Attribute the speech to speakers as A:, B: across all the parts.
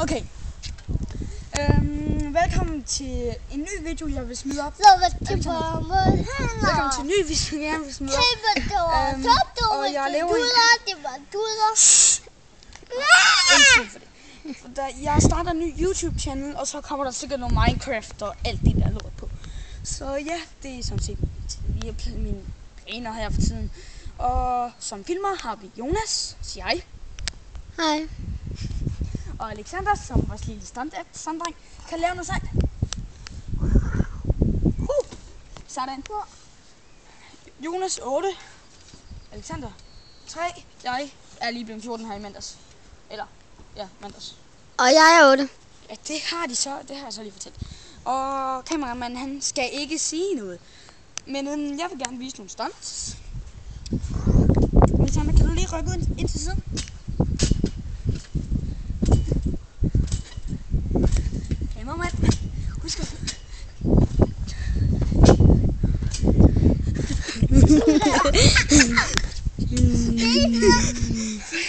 A: Okay. Velkommen til en ny video, jeg vil smide op. Velkommen til en ny video, jeg vil smide op. Og jeg laver jeg starter en ny YouTube-channel, og så kommer der sikkert noget Minecraft og alt det der lort på. Så ja, det er sådan set mine planer her for tiden. Og som filmer har vi Jonas, siger hej.
B: Hej.
A: Og Alexander, som vores lille standdreng, kan lave noget sejt. Sådan. Jonas 8. Alexander 3. Jeg er lige blevet 14 her i mandags. Eller, ja, mandags.
B: Og jeg er 8.
A: Ja, det har jeg så lige fortalt. Og kameramanden, han skal ikke sige noget. Men jeg vil gerne vise nogle stunts. Alexander, kan du lige rykke ud ind til siden? Kameramand, husk at...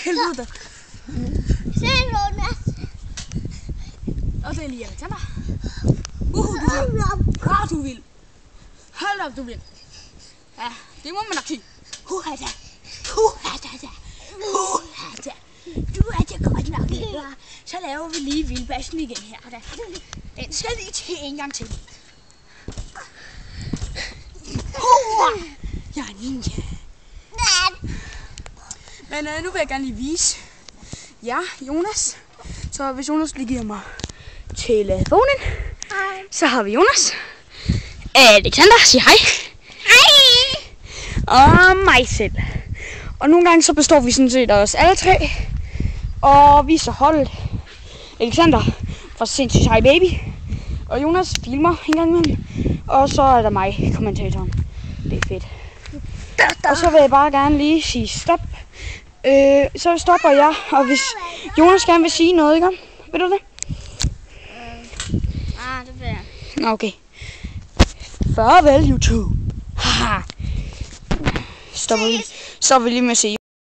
A: Helvede da.
B: Se, Jonas.
A: Og det er lige Alexander. Du vil. Hold op, du vil. Ja, det må man nok sige. Huhada. Du er det godt nok, ikke? Så laver vi lige vildbassen igen her. Den skal lige til en gang til. Jeg er ninja. Men nu vil jeg gerne lige vise jer, Jonas. Så hvis Jonas lige giver mig telefonen, så har vi Jonas. Alexander, sig hej. Hej. Og mig selv. Og nogle gange så består vi sådan set også alle tre. Og vi så holdet. Alexander fra Sindssygt Hej Baby. Og Jonas filmer en gang imellem. Og så er der mig, kommentatoren. Det er fedt. Og så vil jeg bare gerne lige sige stop. Så stopper jeg. Og hvis Jonas gerne vil sige noget, ikke? Vil du det?
B: Det vil jeg.
A: Okay. Farvel YouTube. Haha. Stopper vi lige med at sige.